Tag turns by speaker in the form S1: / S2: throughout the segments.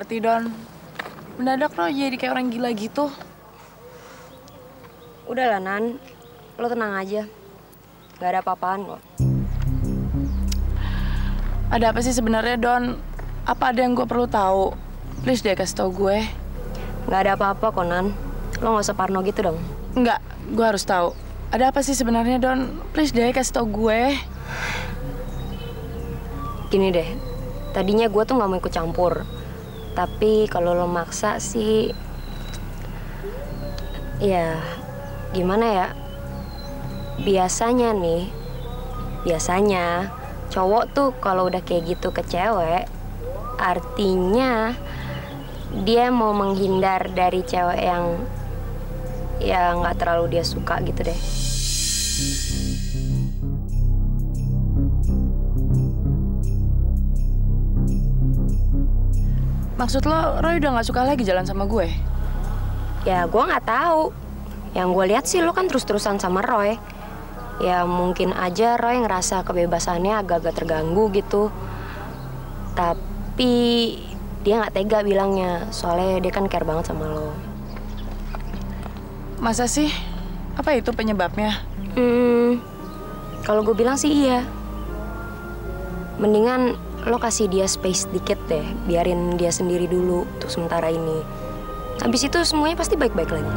S1: ngerti, Don. Mendadak lo jadi kayak orang gila gitu.
S2: Udah lah, Nan. Lo tenang aja. Gak ada apa-apaan kok.
S1: Ada apa sih sebenarnya, Don? Apa ada yang gue perlu tahu? Please deh kasih tau gue.
S2: Gak ada apa-apa kok, Nan. Lo gak usah parno gitu dong.
S1: Enggak, gue harus tahu. Ada apa sih sebenarnya, Don? Please deh kasih tau gue.
S2: Gini deh, tadinya gue tuh gak mau ikut campur. Tapi kalau lo maksa sih... Ya, gimana ya? Biasanya nih, cowok tuh kalau udah kayak gitu ke cewek, artinya dia mau menghindar dari cewek yang nggak terlalu dia suka gitu deh.
S1: Maksud lo, Roy udah gak suka lagi jalan sama gue?
S2: Ya, gue nggak tahu. Yang gue lihat sih lo kan terus-terusan sama Roy. Ya mungkin aja Roy ngerasa kebebasannya agak-agak terganggu gitu. Tapi dia nggak tega bilangnya, soalnya dia kan care banget sama lo.
S1: Masa sih? Apa itu penyebabnya?
S2: Kalau gue bilang sih iya. Mendingan lo kasih dia space dikit deh, biarin dia sendiri dulu untuk sementara ini. Habis itu semuanya pasti baik-baik lagi.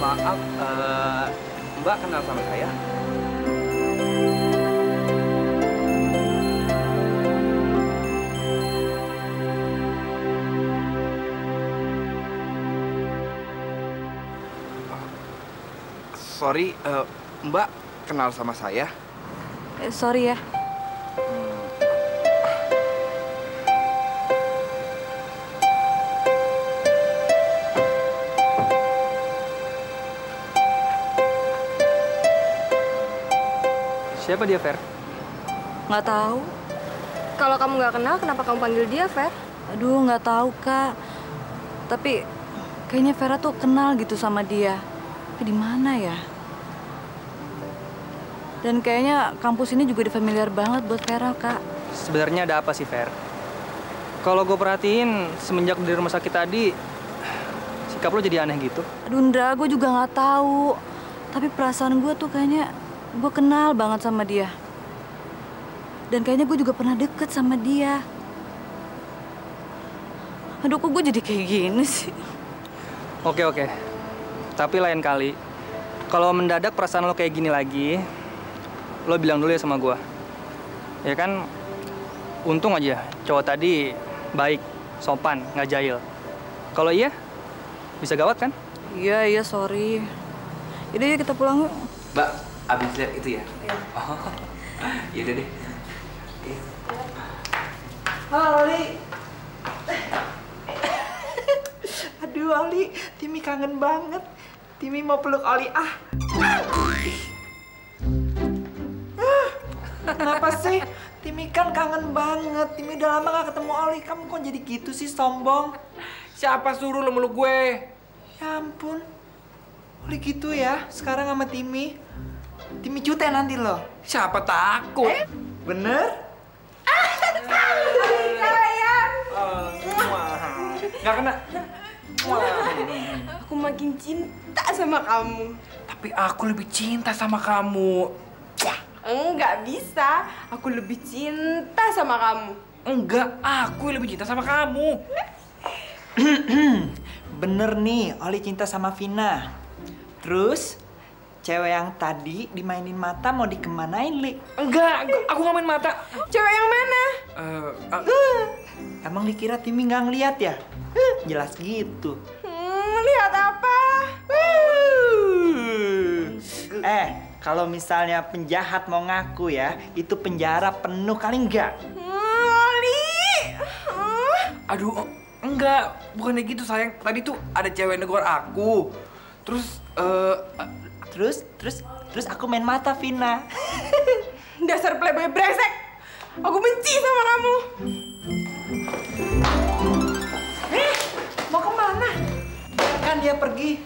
S3: Maaf, Mbak kenal sama saya? Sorry, Mbak kenal sama saya?
S4: Sorry ya.
S3: Siapa dia, Fer?
S4: Nggak tahu.
S2: Kalau kamu nggak kenal, kenapa kamu panggil dia, Fer?
S4: Aduh, nggak tahu, Kak. Tapi kayaknya Vera tuh kenal gitu sama dia. Tapi di mana ya? Dan kayaknya kampus ini juga familiar banget buat Vera, Kak.
S5: Sebenarnya ada apa sih, Fer? Kalau gue perhatiin, semenjak di rumah sakit tadi, sikap lo jadi aneh gitu.
S4: Aduh, Ndra, gue juga nggak tahu. Tapi perasaan gue tuh kayaknya gue kenal banget sama dia. Dan kayaknya gue juga pernah deket sama dia. Aduh, kok gue jadi kayak gini sih?
S5: Oke. Tapi lain kali, kalau mendadak perasaan lo kayak gini lagi, lo bilang dulu ya sama gue. Ya kan, untung aja cowok tadi baik, sopan, nggak jahil. Kalau iya, bisa gawat kan?
S4: Iya, sorry. Yaudah, yuk kita pulang yuk.
S3: Mbak, abis lihat itu ya? Iya. Oh, yaudah deh.
S6: Halo, Oli. Aduh, Oli, Timi kangen banget. Timi mau peluk Oli, Kenapa sih? Timi kan kangen banget. Timi udah lama gak ketemu Oli. Kamu kok jadi gitu sih, sombong?
S3: Siapa suruh lo meluk gue?
S6: Ya ampun. Oli gitu ya, sekarang sama Timi. Timi cute nanti loh.
S3: Siapa takut?
S6: Bener?
S3: Gak kena.
S7: Aku makin cinta sama kamu.
S3: Tapi aku lebih cinta sama kamu.
S7: Enggak bisa. Aku lebih cinta sama kamu.
S3: Enggak, aku lebih cinta sama kamu.
S6: Bener nih, Oli cinta sama Vina. Terus, cewek yang tadi dimainin mata mau dikemanain, Li?
S3: Enggak, aku nggak main mata.
S7: Cewek yang mana?
S6: Emang dikira Timi nggak ngeliat ya? Jelas gitu.
S7: Lihat apa?
S6: Kalau misalnya penjahat mau ngaku ya, itu penjara penuh kali enggak?
S7: Oli.
S3: Aduh, enggak, bukannya gitu sayang. Tadi tuh ada cewek negor aku.
S6: Terus aku main mata, Vina.
S7: Dasar playboy brengsek. Aku benci sama kamu.
S6: Mau kemana? Kan dia pergi.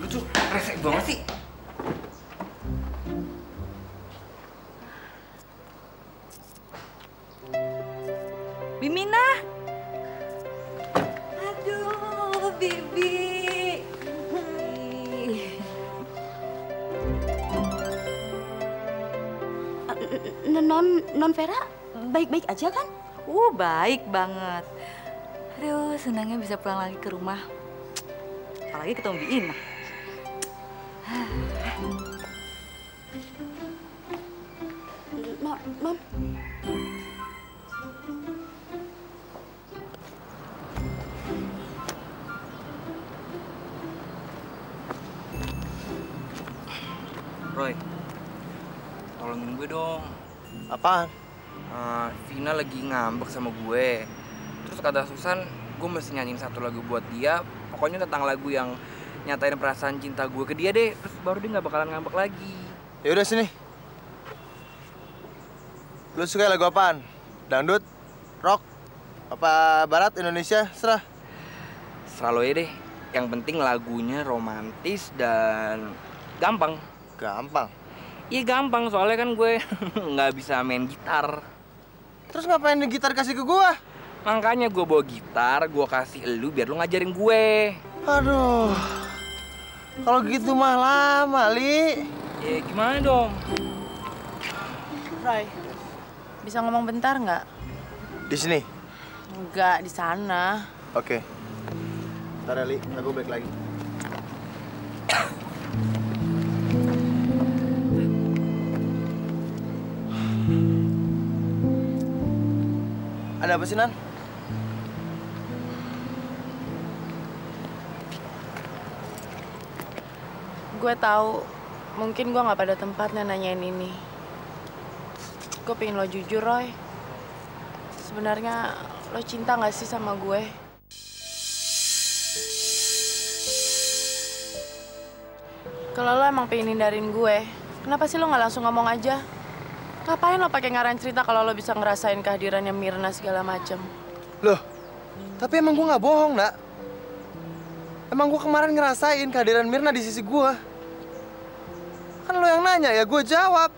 S3: Lu tuh resek banget sih.
S4: Bimina! Aduh, Bibi.
S2: Non Vera baik-baik aja kan?
S4: Baik banget. Aduh, senangnya bisa pulang lagi ke rumah. Apalagi ketemu Bina.
S2: Non.
S3: Roy, tolongin gue dong.
S8: Apaan?
S3: Vina lagi ngambek sama gue. Terus kata Susan, gue mesti nyanyiin satu lagu buat dia. Pokoknya tentang lagu yang nyatain perasaan cinta gue ke dia deh. Terus baru dia nggak bakalan ngambek lagi.
S8: Ya udah sini. Lu suka lagu apaan? Dangdut, rock, apa barat, Indonesia, serah.
S3: Serah lo ya deh. Yang penting lagunya romantis dan gampang.
S8: Gampang.
S3: Iya gampang, soalnya kan gue nggak bisa main gitar.
S8: Terus ngapain nih gitar kasih ke gua?
S3: Makanya gue bawa gitar, gue kasih elu biar lu ngajarin gue.
S8: Aduh. Kalau gitu mah lama, Li.
S3: Ya gimana dong?
S1: Roy, bisa ngomong bentar nggak?
S8: Di sini.
S1: Enggak, di sana.
S8: Oke. Ntar ya, Li, aku balik lagi. Ada apa sih, Nan?
S1: Gue tahu, mungkin gue nggak pada tempatnya nanyain ini. Gue pengen lo jujur, Roy. Sebenarnya lo cinta nggak sih sama gue? Kalau lo emang pengen hindarin gue, kenapa sih lo nggak langsung ngomong aja? Ngapain lo pakai ngarang cerita kalau lo bisa ngerasain kehadirannya Mirna segala macem?
S8: Loh, tapi emang gua nggak bohong, Nak. Emang gua kemarin ngerasain kehadiran Mirna di sisi gua. Kan lo yang nanya ya, gue jawab.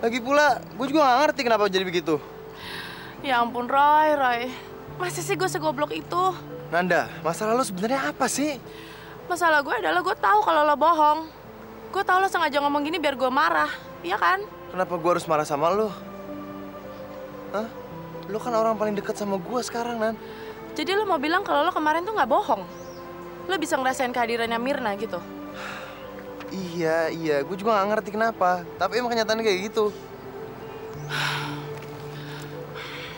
S8: Lagi pula, gue juga nggak ngerti kenapa jadi begitu.
S1: Ya ampun, Roy. Masa sih gue segoblok itu?
S8: Nanda, masalah lo sebenarnya apa sih?
S1: Masalah gue adalah gue tahu kalau lo bohong. Gue tahu lo sengaja ngomong gini biar gue marah, iya kan?
S8: Kenapa gue harus marah sama lo? Hah? Lo kan orang paling dekat sama gue sekarang, Nan.
S1: Jadi lo mau bilang kalau lo kemarin tuh nggak bohong? Lo bisa ngerasain kehadirannya Mirna gitu?
S8: Iya, gue juga nggak ngerti kenapa. Tapi emang kenyataannya kayak gitu.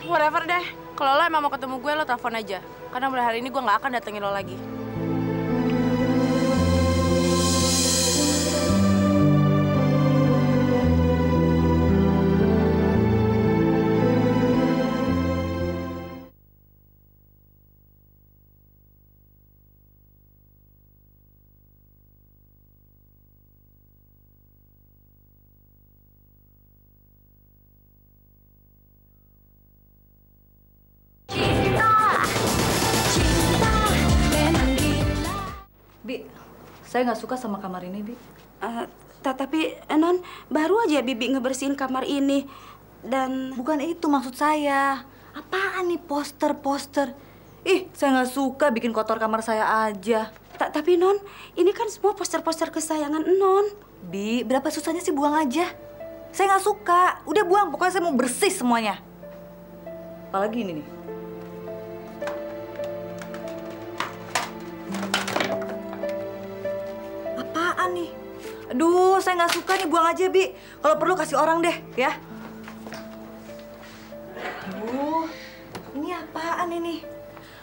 S1: Whatever deh. Kalau lo emang mau ketemu gue, lo telepon aja. Karena mulai hari ini gue nggak akan datengin lo lagi.
S4: Bi, saya nggak suka sama kamar ini, Bi.
S7: Tapi Non, baru aja Bibi ngebersihin kamar ini. Dan
S4: Bukan itu maksud saya. Apaan nih poster-poster? Ih, saya nggak suka bikin kotor kamar saya aja.
S7: tapi Non, ini kan semua poster-poster kesayangan Non.
S4: Bi, berapa susahnya sih, buang aja. Saya nggak suka. Udah buang, pokoknya saya mau bersih semuanya. Apalagi ini nih. Apaan nih? Aduh, saya nggak suka nih, buang aja, Bi. Kalau perlu kasih orang deh, ya. Aduh, ini apaan ini?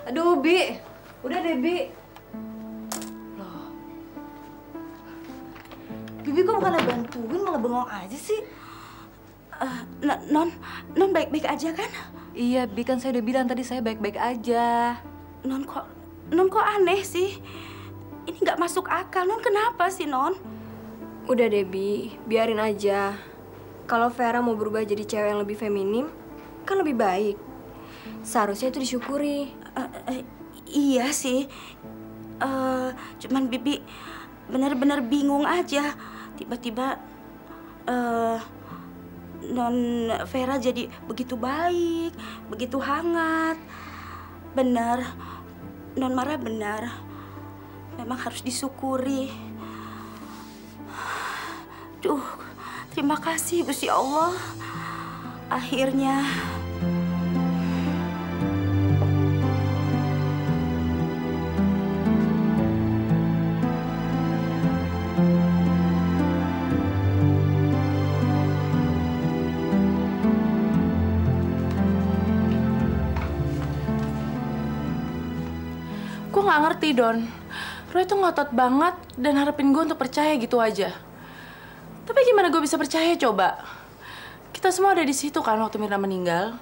S4: Aduh, Bi. Udah deh, Bi. Loh. Bibi kok bukannya bantuin, malah bengong aja sih?
S7: Non baik-baik aja kan?
S4: Iya, Bi, kan saya udah bilang tadi saya baik-baik aja.
S7: Non kok aneh sih? Ini nggak masuk akal. Non kenapa sih, Non?
S2: Udah deh, Bi. Biarin aja. Kalau Vera mau berubah jadi cewek yang lebih feminim, kan lebih baik. Seharusnya itu disyukuri.
S7: Iya sih. Cuman Bibi benar-benar bingung aja. Tiba-tiba Non Vera jadi begitu baik, begitu hangat. Benar, Non Mara benar. Memang harus disyukuri. Duh, terima kasih Gusti Allah. Akhirnya.
S1: Gue nggak ngerti, Don. Roy tuh ngotot banget dan harapin gue untuk percaya gitu aja. Tapi gimana gue bisa percaya coba? Kita semua ada di situ kan waktu Mirna meninggal.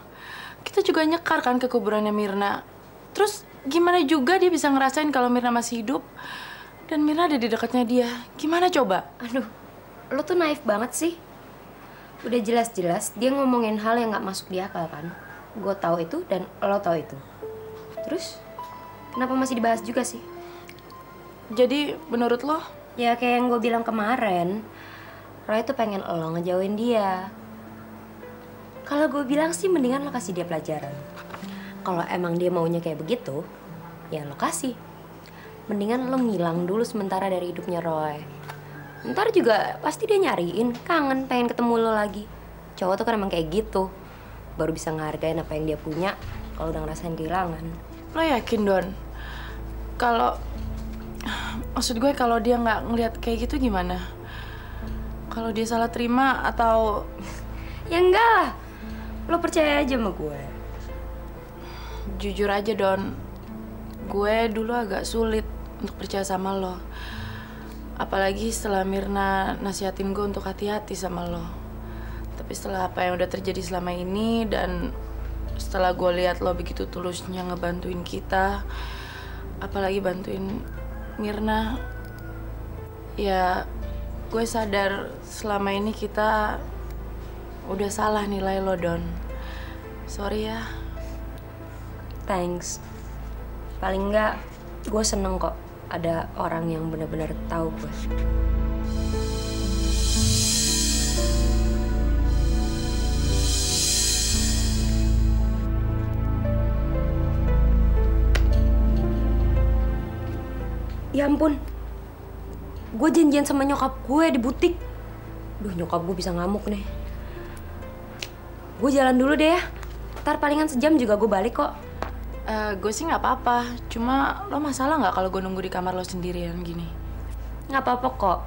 S1: Kita juga nyekar kan ke kuburannya Mirna. Terus gimana juga dia bisa ngerasain kalau Mirna masih hidup dan Mirna ada di dekatnya dia? Gimana coba?
S2: Aduh, lo tuh naif banget sih. Udah jelas-jelas dia ngomongin hal yang nggak masuk di akal kan. Gue tahu itu dan lo tahu itu. Terus kenapa masih dibahas juga sih?
S1: Jadi menurut lo?
S2: Ya kayak yang gue bilang kemarin, Roy tuh pengen lo ngejauhin dia. Kalau gue bilang sih mendingan lo kasih dia pelajaran. Kalau emang dia maunya kayak begitu, ya lo kasih. Mendingan lo ngilang dulu sementara dari hidupnya Roy. Ntar juga pasti dia nyariin, kangen, pengen ketemu lo lagi. Cowok tuh kan emang kayak gitu. Baru bisa ngehargain apa yang dia punya kalau udah ngerasain kehilangan.
S1: Lo yakin, Don? Maksud gue kalau dia nggak ngelihat kayak gitu gimana? Kalau dia salah terima atau...
S2: Ya enggak lah. Lo percaya aja sama gue.
S1: Jujur aja, Don. Gue dulu agak sulit untuk percaya sama lo. Apalagi setelah Mirna nasihatin gue untuk hati-hati sama lo. Tapi setelah apa yang udah terjadi selama ini dan setelah gue lihat lo begitu tulusnya ngebantuin kita, apalagi bantuin Mirna, ya gue sadar selama ini kita udah salah nilai lo, Don. Sorry ya.
S2: Thanks. Paling enggak gue seneng kok ada orang yang benar-benar tahu gue. Ya ampun, gue janjian sama nyokap gue di butik. Duh, nyokap gue bisa ngamuk nih. Gue jalan dulu deh ya. Ntar palingan sejam juga gue balik kok.
S1: Gue sih nggak apa-apa. Cuma lo masalah nggak kalau gue nunggu di kamar lo sendirian gini?
S2: Nggak apa-apa kok.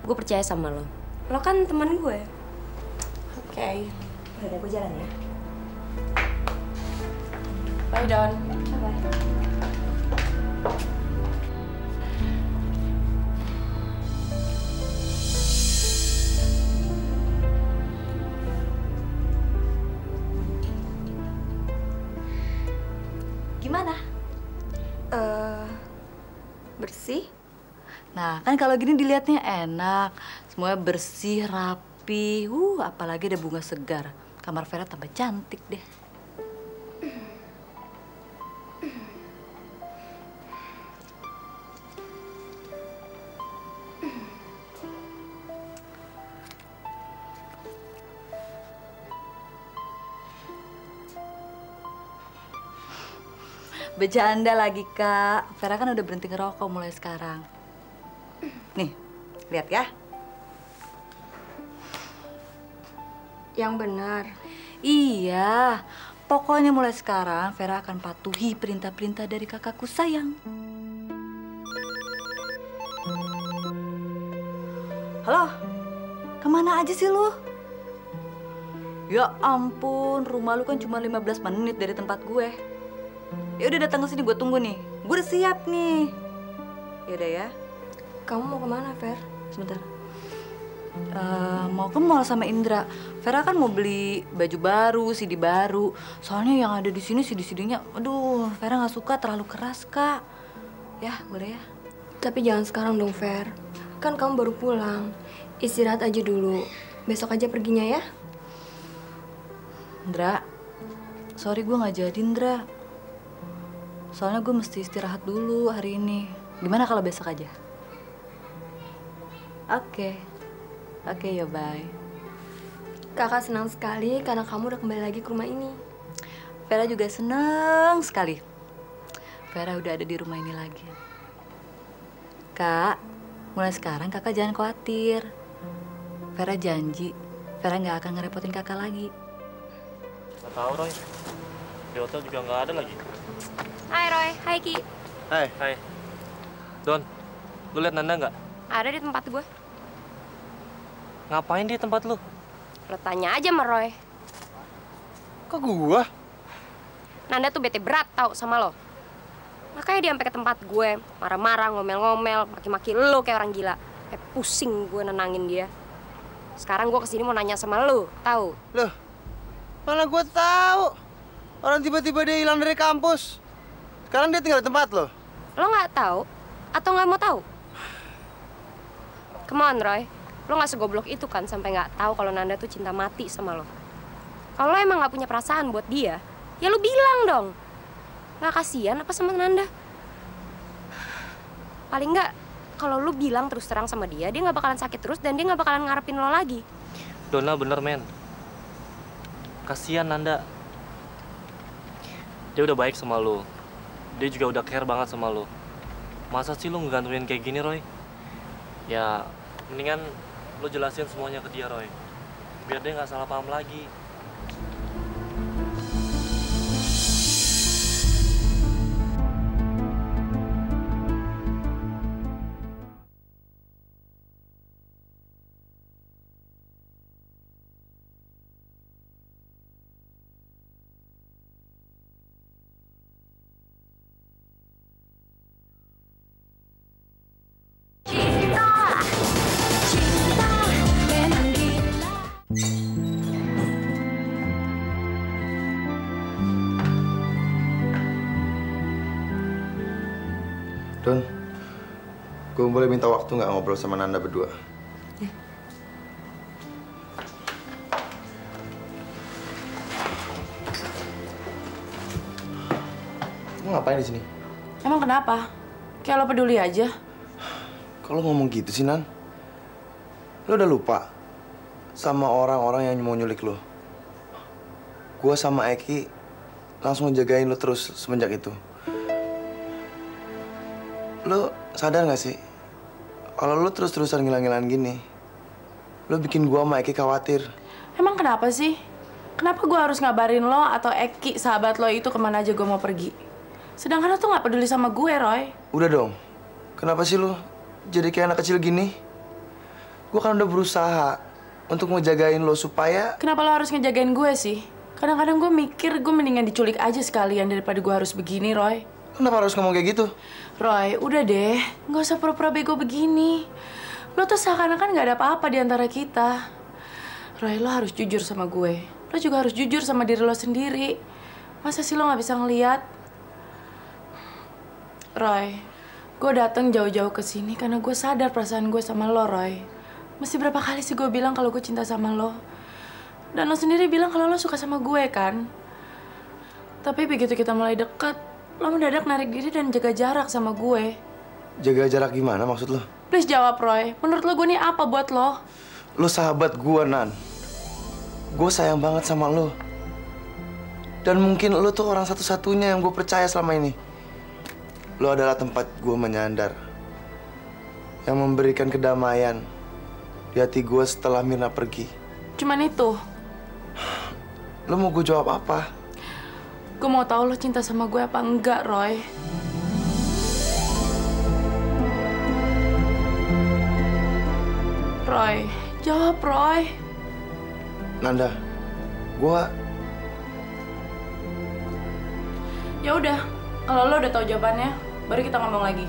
S2: Gue percaya sama lo. Lo kan teman gue.
S1: Oke.
S2: Udah, gue jalan ya.
S1: Bye, Don.
S2: Bye.
S4: Gimana?
S7: Bersih?
S4: Nah, kan kalau gini dilihatnya enak. Semuanya bersih, rapi. Apalagi ada bunga segar. Kamar Vera tambah cantik deh. Bercanda lagi, Kak. Vera kan udah berhenti ngerokok mulai sekarang. Nih, lihat ya.
S7: Yang benar.
S4: Iya, pokoknya mulai sekarang Vera akan patuhi perintah-perintah dari kakakku sayang. Halo, kemana aja sih lu? Ya ampun, rumah lu kan cuma 15 menit dari tempat gue. Ya udah datang ke sini, gue tunggu nih. Gue udah siap nih. Yaudah ya.
S2: Kamu mau kemana, Fer?
S4: Sebentar. Mau ke mall sama Indra. Vera kan mau beli baju baru, CD baru. Soalnya yang ada di sini CD-CD-nya, aduh, Vera nggak suka terlalu keras, Kak. Ya, boleh ya?
S2: Tapi jangan sekarang dong, Fer. Kan kamu baru pulang. Istirahat aja dulu. Besok aja perginya ya.
S4: Indra, sorry gue nggak jadi, Indra. Soalnya gue mesti istirahat dulu hari ini. Gimana kalau besok aja? Oke, ya bye.
S2: Kakak senang sekali karena kamu udah kembali lagi ke rumah ini.
S4: Vera juga senang sekali. Vera udah ada di rumah ini lagi. Kak, mulai sekarang kakak jangan khawatir. Vera janji, Vera nggak akan ngerepotin kakak lagi.
S9: Nggak tahu, Roy. Di hotel juga nggak ada lagi.
S2: Hai Roy, hai Ki.
S8: Hai.
S9: Hai. Don, lu lihat Nanda nggak?
S2: Ada di tempat gue.
S9: Ngapain di tempat lu?
S2: Lo tanya aja sama Roy.
S8: Kok gua?
S2: Nanda tuh bete berat tau sama lo. Makanya dia sampai ke tempat gue, marah-marah, ngomel-ngomel, maki-maki lo kayak orang gila. Kayak pusing gue nenangin dia. Sekarang gue kesini mau nanya sama lo, tahu?
S8: Loh, mana gua tahu? Orang tiba-tiba dia hilang dari kampus. Sekarang dia tinggal di tempat lo.
S2: Lo nggak tahu atau nggak mau tahu? Come on, Roy. Lo nggak segoblok itu kan sampai nggak tahu kalau Nanda tuh cinta mati sama lo. Kalau lo emang nggak punya perasaan buat dia, ya lo bilang dong. Nggak kasihan apa sama Nanda? Paling nggak, kalau lo bilang terus terang sama dia nggak bakalan sakit terus dan dia nggak bakalan ngarepin lo lagi.
S9: Donna bener, men. Kasian Nanda. Dia udah baik sama lo. Dia juga udah care banget sama lo. Masa sih lo ngegantungin kayak gini, Roy? Ya, mendingan lo jelasin semuanya ke dia, Roy. Biar dia nggak salah paham lagi.
S8: Don, gue boleh minta waktu nggak ngobrol sama Nanda berdua?
S2: Ya.
S8: Kamu ngapain di sini?
S1: Emang kenapa? Kayak lo peduli aja.
S8: Kalau ngomong gitu sih, Nan.
S10: Lo udah lupa sama orang-orang yang mau nyulik lo? Gue sama Eki langsung jagain lo terus semenjak itu. Lo sadar gak sih? Kalau lo terus-terusan ngilang-ngilang gini, lo bikin gue sama Eki khawatir.
S1: Emang kenapa sih? Kenapa gue harus ngabarin lo atau Eki, sahabat lo itu kemana aja gue mau pergi? Sedangkan lo tuh gak peduli sama gue, Roy.
S10: Udah dong. Kenapa sih lo jadi kayak anak kecil gini? Gue kan udah berusaha untuk ngejagain lo supaya...
S1: Kenapa lo harus ngejagain gue sih? Kadang-kadang gue mikir gue mendingan diculik aja sekalian daripada gue harus begini, Roy.
S10: Kenapa harus ngomong kayak gitu?
S1: Roy, udah deh. Nggak usah pura-pura bego begini. Lo tuh seakan-akan nggak ada apa-apa di antara kita. Roy, lo harus jujur sama gue. Lo juga harus jujur sama diri lo sendiri. Masa sih lo nggak bisa ngeliat? Roy, gue datang jauh-jauh ke sini karena gue sadar perasaan gue sama lo, Roy. Mesti berapa kali sih gue bilang kalau gue cinta sama lo? Dan lo sendiri bilang kalau lo suka sama gue, kan? Tapi begitu kita mulai dekat, lo mendadak narik diri dan jaga jarak sama gue.
S10: Jaga jarak gimana maksud lo?
S1: Please jawab, Roy. Menurut lo gue nih apa buat lo?
S10: Lo sahabat gue, Nan. Gue sayang banget sama lo. Dan mungkin lo tuh orang satu-satunya yang gue percaya selama ini. Lo adalah tempat gue menyandar. Yang memberikan kedamaian di hati gue setelah Mirna pergi.
S1: Cuman itu?
S10: Lo mau gue jawab apa?
S1: Gue mau tahu lo cinta sama gue apa enggak, Roy. Roy, jawab, Roy.
S10: Nanda, gue...
S1: Ya udah, kalau lo udah tahu jawabannya, baru kita ngomong lagi.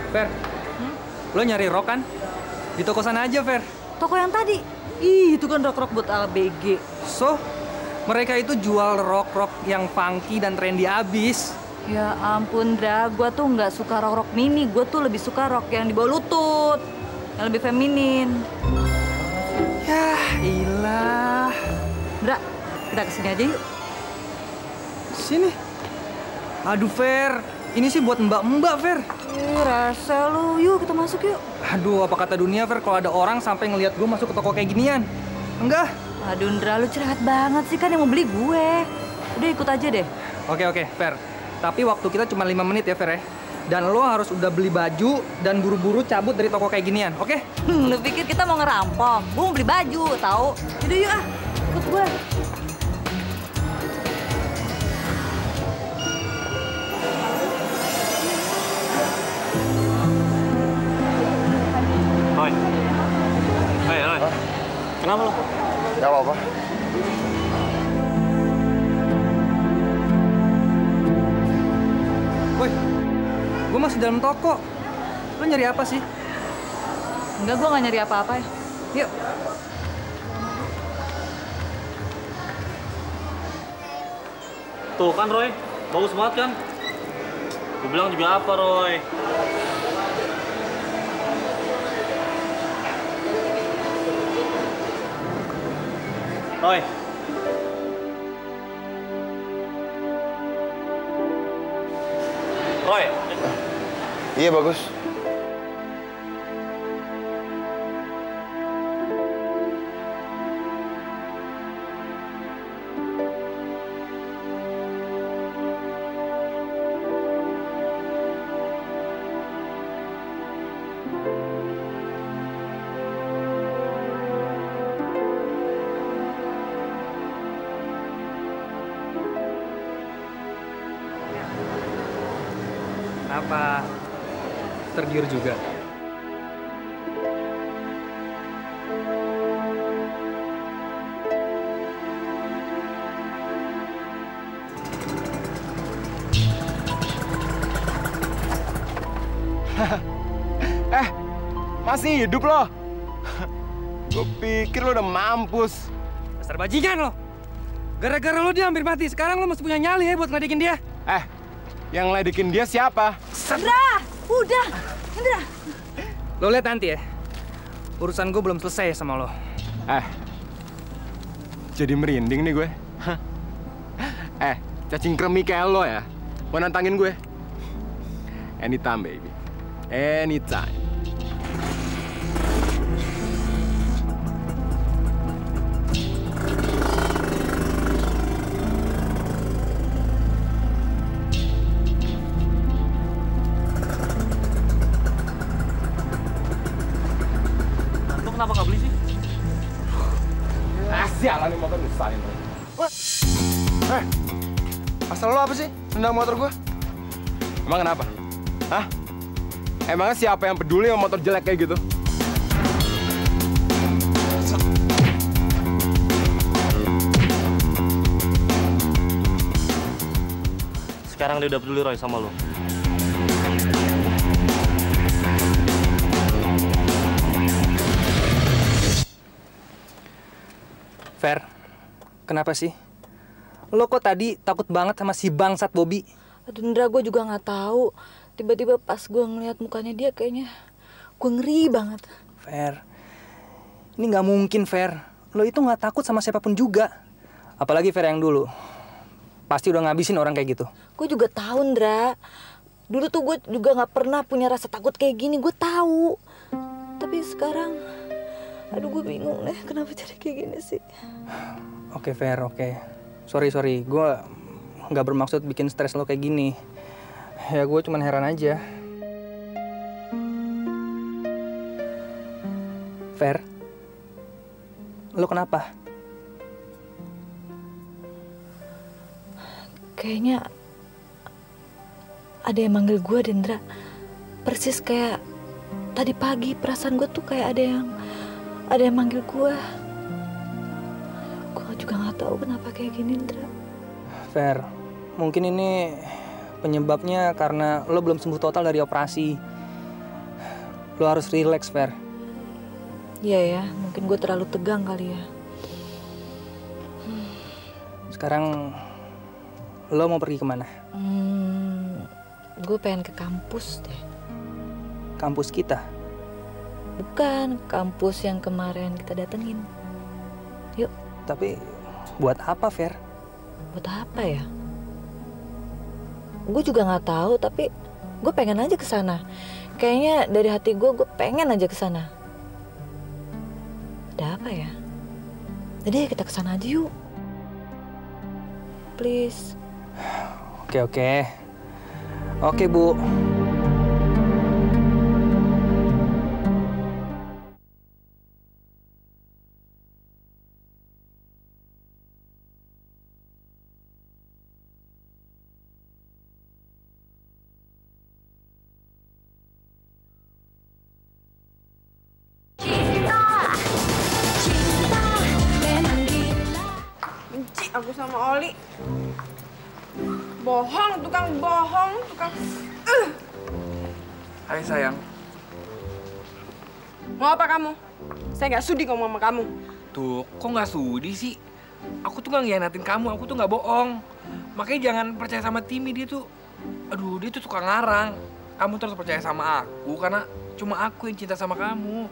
S5: Fer, lo nyari rok kan? Di toko sana aja, Fer.
S4: Toko yang tadi? Ih, itu kan rok-rok buat ABG.
S5: So, mereka itu jual rok-rok yang funky dan trendy abis.
S4: Ya ampun, Dra. Gua tuh nggak suka rok-rok mini. Gua tuh lebih suka rok yang di bawah lutut. Yang lebih feminin.
S5: Yah, ilah.
S4: Dra, kita kesini aja yuk.
S5: Sini. Aduh, Fer. Ini sih buat mbak-mbak, Fer.
S4: Rasa lu. Yuk, kita masuk yuk.
S5: Aduh, apa kata dunia, Fer, kalau ada orang sampai ngelihat gue masuk ke toko kayak ginian? Enggak.
S4: Aduh, Ndra, lu cerewet banget sih, kan yang mau beli gue. Udah ikut aja deh.
S5: Oke, Fer. Tapi waktu kita cuma 5 menit ya, Fer ya. Dan lo harus udah beli baju dan buru-buru cabut dari toko kayak ginian, oke?
S4: Lu pikir kita mau ngerampok? Gue mau beli baju, tahu? Yaudah yuk ah, ikut gue.
S9: Roy. Hey, Roy. Kenapa lo?
S10: Gak apa-apa.
S5: Woi, gue masih dalam toko. Lo nyari apa sih?
S4: Enggak, gue gak nyari apa-apa ya. Yuk.
S9: Tuh kan, Roy. Bagus banget kan? Gue bilang juga apa, Roy? Roy. Roy.
S10: Iya, bagus.
S5: Apa tergiur juga?
S11: Masih hidup lo? Gue pikir lo udah mampus.
S5: Dasar bajingan lo! Gara-gara lo dia hampir mati, sekarang lo masih punya nyali ya buat ngeledekin dia.
S11: Yang ngeledekin dia siapa?
S4: Ndra, udah.
S7: Indra.
S5: Lo lihat nanti ya. Urusan gue belum selesai sama lo.
S11: Jadi merinding nih gue. Cacing kremi kayak lo ya. Mau nantangin gue? Anytime, baby. Anytime.
S9: Lo kenapa nggak beli sih?
S11: Sialan nih motor nyusahin lo. Masalah lo apa sih? Nendang motor gue? Emang kenapa? Hah? Emangnya siapa yang peduli sama motor jelek kayak gitu?
S9: Sekarang dia udah peduli Roy sama lo.
S5: Fer, kenapa sih? Lo kok tadi takut banget sama si bangsat Bobby?
S4: Aduh Indra, gue juga nggak tahu. Tiba-tiba pas gue ngeliat mukanya dia kayaknya gue ngeri banget.
S5: Fer, ini nggak mungkin Fer. Lo itu nggak takut sama siapapun juga. Apalagi Fer yang dulu. Pasti udah ngabisin orang kayak gitu.
S4: Gue juga tahu Indra. Dulu tuh gue juga nggak pernah punya rasa takut kayak gini. Gue tahu. Tapi sekarang, aduh gue bingung deh kenapa jadi kayak gini sih.
S5: Oke Fer, oke. Sorry. Gue nggak bermaksud bikin stres lo kayak gini. Ya gue cuman heran aja. Fer, lo kenapa?
S4: Kayaknya ada yang manggil gue, Dendra. Persis kayak tadi pagi. Perasaan gue tuh kayak ada yang manggil gue. Gue juga nggak tahu kenapa kayak gini, Dendra.
S5: Fer, mungkin ini penyebabnya karena lo belum sembuh total dari operasi. Lo harus relax, Fer.
S4: Iya ya, mungkin gue terlalu tegang kali ya.
S5: Sekarang lo mau pergi kemana?
S4: Gue pengen ke kampus deh.
S5: Kampus kita?
S4: Bukan, kampus yang kemarin kita datengin. Yuk.
S5: Tapi buat apa, Fer?
S4: Buat apa ya? Gue juga nggak tahu, tapi gue pengen aja ke sana. Kayaknya dari hati gue pengen aja ke sana. Ada apa ya? Jadi kita ke sana aja yuk. Please.
S5: Oke. Oke, Bu.
S7: Benci aku sama Oli. Bohong, tukang bohong, tukang...
S3: Hai sayang.
S7: Mau apa kamu? Saya nggak sudi ngomong sama kamu.
S3: Tuh, kok nggak sudi sih? Aku tuh nggak ngianatin kamu, aku tuh nggak bohong. Makanya jangan percaya sama Timmy, dia tuh suka ngarang. Kamu terus percaya sama aku karena cuma aku yang cinta sama kamu.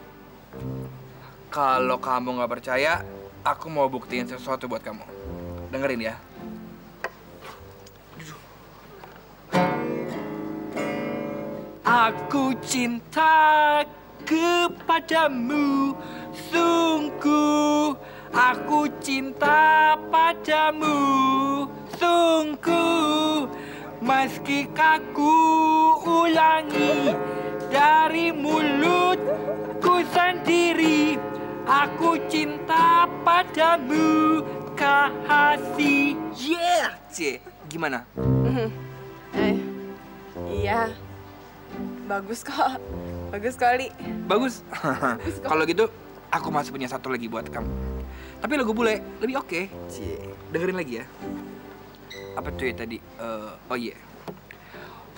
S3: Kalau kamu nggak percaya, aku mau buktiin sesuatu buat kamu. Dengerin ya. Aku cinta kepadamu, sungguh. Aku cinta padamu, sungguh. Meski kaku ulangi dari mulutku sendiri, aku cinta padamu, kasih. Yeah, C. Gimana?
S7: Iya. Bagus kok. Bagus kok, Li.
S3: Bagus. Kalau gitu, aku masih punya satu lagi buat kamu. Tapi lagu bule lebih oke. Cie. Dengerin lagi ya. Apa tuh ya tadi? Oh iya. Yeah.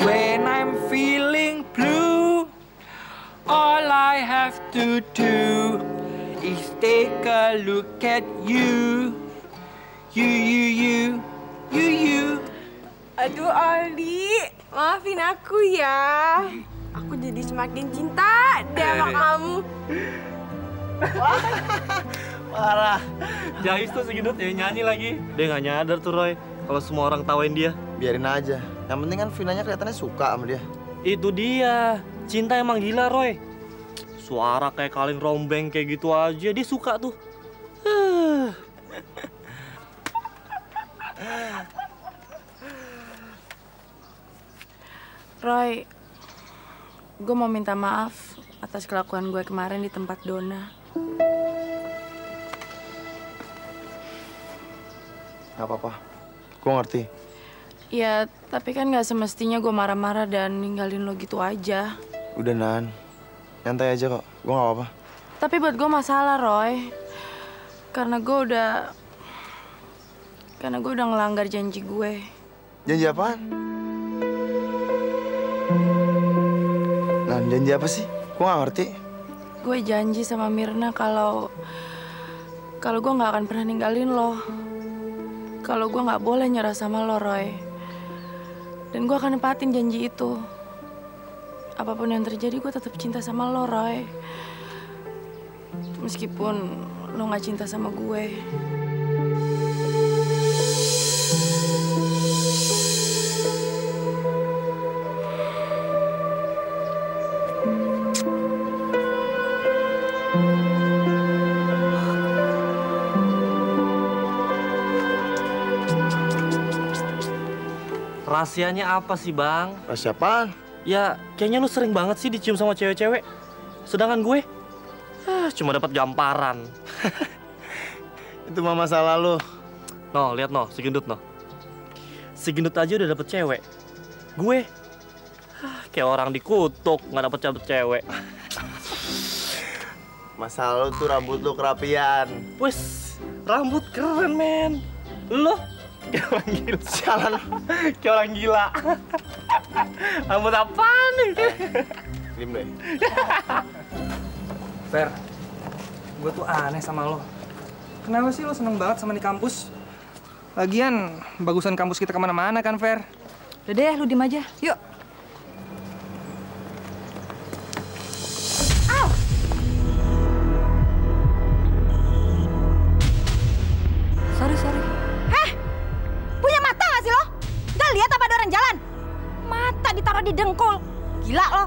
S3: When I'm feeling blue, all I have to do is take a look at you. You.
S7: Aduh, Oli. Maafin aku ya. Aku jadi semakin cinta deh sama kamu.
S9: Parah. Jais tuh si gendut ya nyanyi lagi. Dia nggak nyadar tuh Roy kalau semua orang tawain dia.
S10: Biarin aja. Yang penting kan Vinanya kelihatannya suka sama dia.
S9: Itu dia. Cinta emang gila Roy. Suara kayak kaleng rombeng kayak gitu aja dia suka tuh.
S1: Roy, gue mau minta maaf atas kelakuan gue kemarin di tempat Dona.
S10: Gak apa-apa, gue ngerti.
S1: Ya, tapi kan gak semestinya gue marah-marah dan ninggalin lo gitu aja.
S10: Udah Nan, nyantai aja kok, gue gak apa-apa.
S1: Tapi buat gue masalah, Roy. Karena gue udah ngelanggar janji gue.
S10: Janji apaan? Nan, janji apa sih? Gue gak ngerti.
S1: Gue janji sama Mirna kalau gue gak akan pernah ninggalin lo. Kalau gue gak boleh nyerah sama lo, Roy. Dan gue akan nepatin janji itu. Apapun yang terjadi, gue tetap cinta sama lo, Roy. Meskipun lo gak cinta sama gue.
S9: Rahasianya apa sih Bang?
S10: Rahasia apaan?
S9: Ya kayaknya lu sering banget sih dicium sama cewek-cewek. Sedangkan gue cuma dapat gamparan.
S10: Itu mah masalah lu.
S9: No, lihat no, si gendut no. Si gendut aja udah dapet cewek. Gue kayak orang dikutuk nggak dapet cewek.
S10: Masalah lu tuh rambut lu kerapian.
S9: Wes, rambut keren men. Lo kayak orang gila.
S10: Sialan.
S9: Kayak orang gila. Rambut apaan nih?
S10: Diem deh.
S5: Fer, gue tuh aneh sama lo. Kenapa sih lo seneng banget sama di kampus? Lagian, bagusan kampus kita kemana-mana kan, Fer?
S4: Udah deh, lu diem aja. Yuk.
S2: Sorry.
S7: Heh, punya mata nggak sih lo? Nggak lihat apa ada orang jalan? Mata ditaruh di dengkul. Gila lo.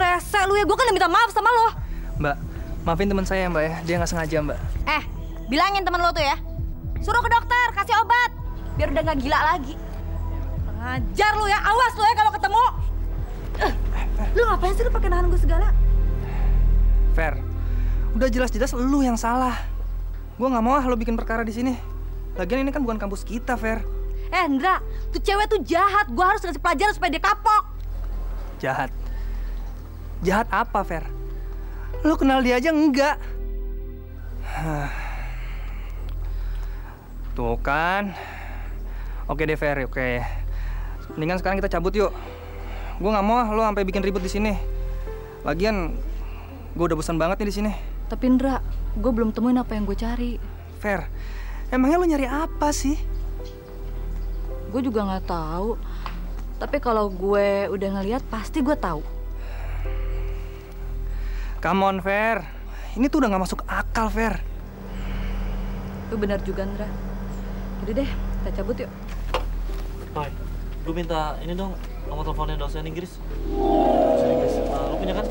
S4: Rese lu ya, gue kan udah minta maaf sama lo.
S5: Mbak, maafin teman saya, Mbak ya. Dia nggak sengaja, Mbak.
S7: Bilangin temen lo tuh ya. Suruh ke dokter, kasih obat. Biar udah nggak gila lagi. Ngajar lu ya, awas lu ya kalau ketemu.
S4: Lu ngapain sih lu pakai nahan gue segala?
S5: Fer, udah jelas-jelas lu yang salah. Gue nggak mau lo bikin perkara di sini. Lagian ini kan bukan kampus kita, Fer.
S4: Ndra, tuh cewek tuh jahat. Gue harus kasih pelajaran supaya dia kapok.
S5: Jahat? Jahat apa, Fer? Lo kenal dia aja enggak? Tuh kan. Oke deh, Fer, oke. Mendingan sekarang kita cabut yuk. Gue nggak mau lo sampai bikin ribut di sini. Lagian gue udah bosan banget nih di sini.
S4: Tapi Ndra, gue belum temuin apa yang gue cari.
S5: Fer, emangnya lo nyari apa sih?
S4: Gue juga nggak tahu. Tapi kalau gue udah ngeliat, pasti gue tahu.
S5: Come on, Fer. Ini tuh udah nggak masuk akal, Fer.
S4: Itu benar juga, Ndra. Udah deh, kita cabut yuk.
S9: Roy, gue minta ini dong, nomor teleponnya dosen Inggris. Dosen Inggris, lo punya kan?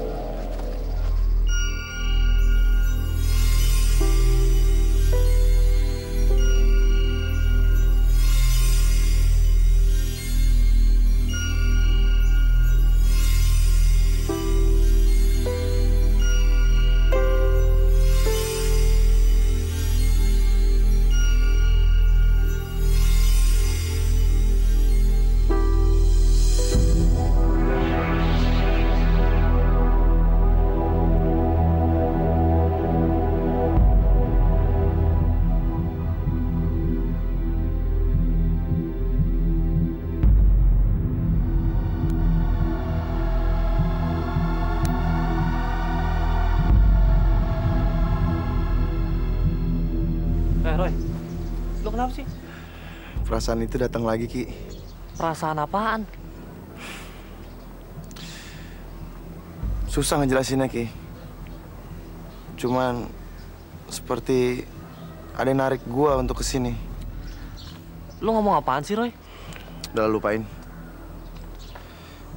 S9: Roy, lo kenapa sih?
S10: Perasaan itu datang lagi, Ki.
S9: Perasaan apaan?
S10: Susah ngejelasinnya, Ki. Cuman seperti ada yang narik gua untuk kesini.
S9: Lu ngomong apaan sih, Roy?
S10: Udah lupain.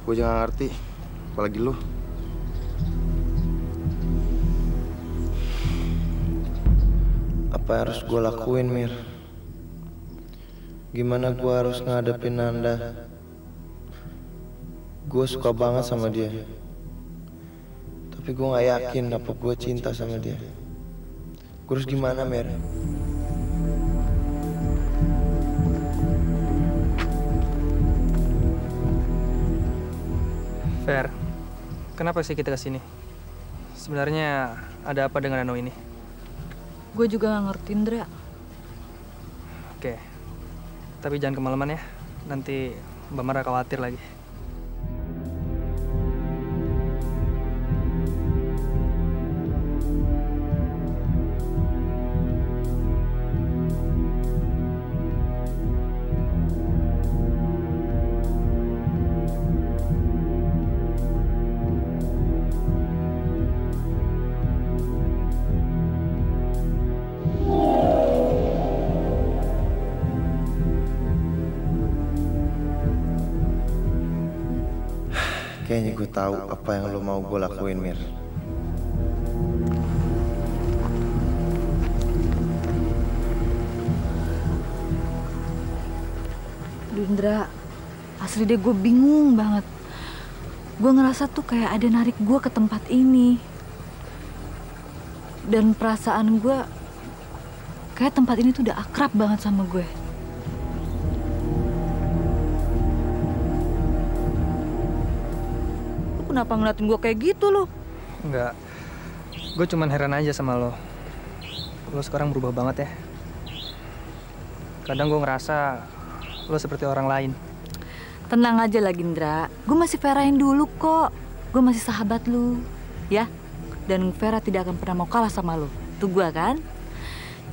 S10: Gue jangan ngerti, apalagi lu. Apa yang harus gue lakuin, Mir? Gimana gue harus ngadepin Nanda? Gue suka banget sama dia. Tapi gue gak yakin apa gue cinta sama dia. Gue harus gimana, Mir?
S5: Fer, kenapa sih kita kesini? Sebenarnya ada apa dengan danau ini?
S4: Gue juga gak ngerti, Indra.
S5: Oke, tapi jangan kemalaman ya. Nanti Mbak Mara khawatir lagi.
S10: Kayaknya gue tahu apa yang lo mau gue lakuin, Mir.
S4: Aduh, Indra, asli deh gue bingung banget. Gue ngerasa tuh kayak ada narik gue ke tempat ini. Dan perasaan gue kayak tempat ini tuh udah akrab banget sama gue. Kenapa ngeliatin gue kayak gitu lo?
S5: Enggak, gue cuman heran aja sama lo. Lo sekarang berubah banget ya. Kadang gue ngerasa lo seperti orang lain.
S4: Tenang aja lah, Indra. Gue masih Verain dulu kok. Gue masih sahabat lu, ya. Dan Vera tidak akan pernah mau kalah sama lo. Tuh gue kan.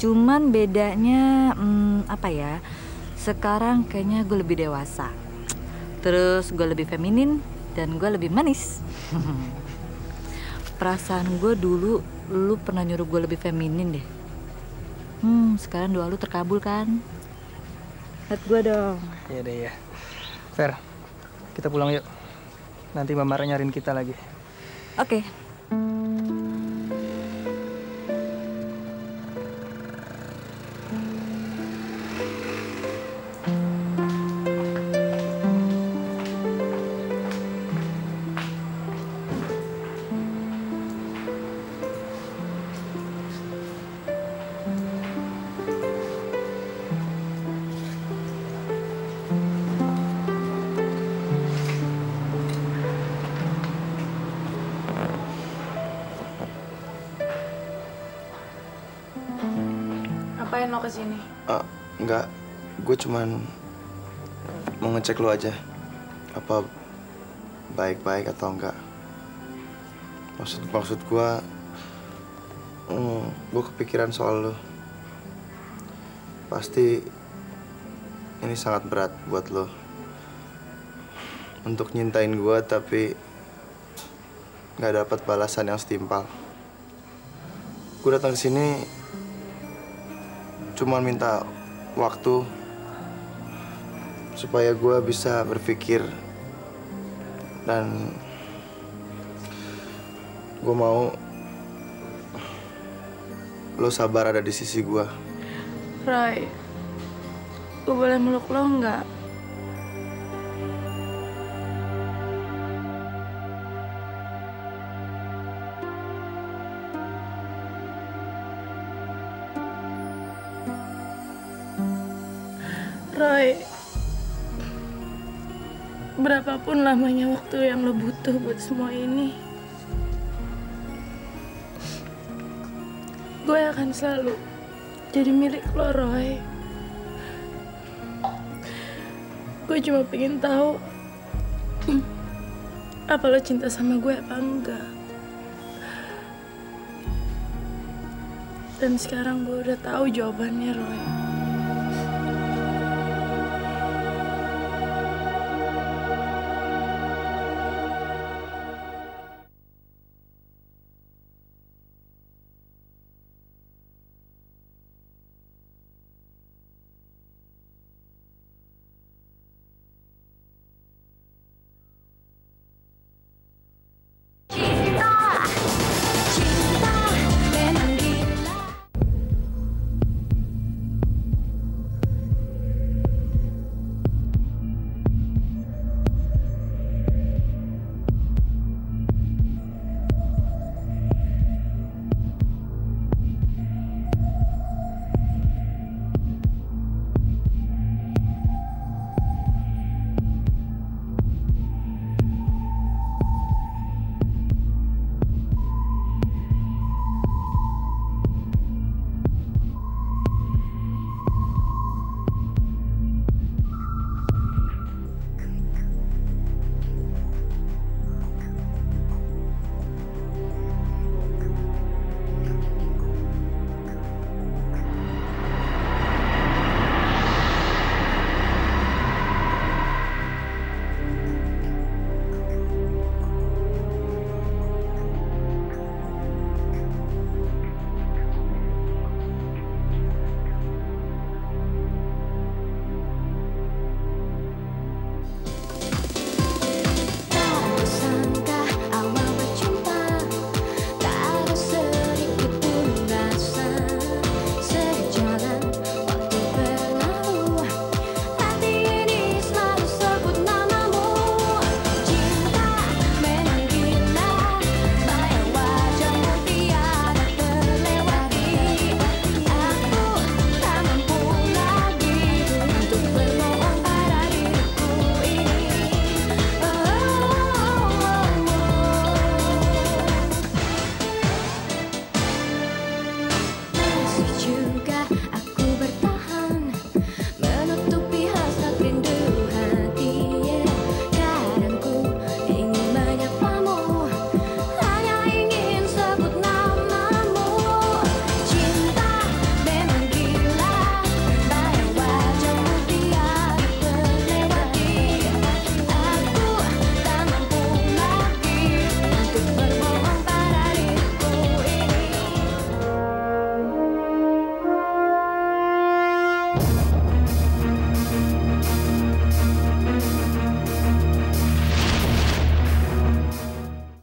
S4: Cuman bedanya, apa ya? Sekarang kayaknya gue lebih dewasa. Terus gue lebih feminin. Dan gue lebih manis. Perasaan gue dulu, lu pernah nyuruh gue lebih feminin deh. Sekarang doa lu terkabul kan? Lihat gue dong.
S5: Iya deh ya. Fer, kita pulang yuk. Nanti Mbak Mara nyariin kita lagi.
S4: Oke.
S1: Ngapain lo kesini?
S10: Enggak, gue cuman mau ngecek lo aja. Apa baik-baik atau enggak. Maksud gue kepikiran soal lo. Pasti ini sangat berat buat lo. Untuk nyintain gue tapi nggak dapat balasan yang setimpal. Gue datang ke sini cuma minta waktu supaya gue bisa berpikir dan gue mau lo sabar ada di sisi gue.
S1: Roy, gue boleh meluk lo nggak? Roy, berapapun lamanya waktu yang lo butuh buat semua ini, gue akan selalu jadi milik lo, Roy. Gue cuma pengen tahu apa lo cinta sama gue apa enggak. Dan sekarang gue udah tahu jawabannya, Roy.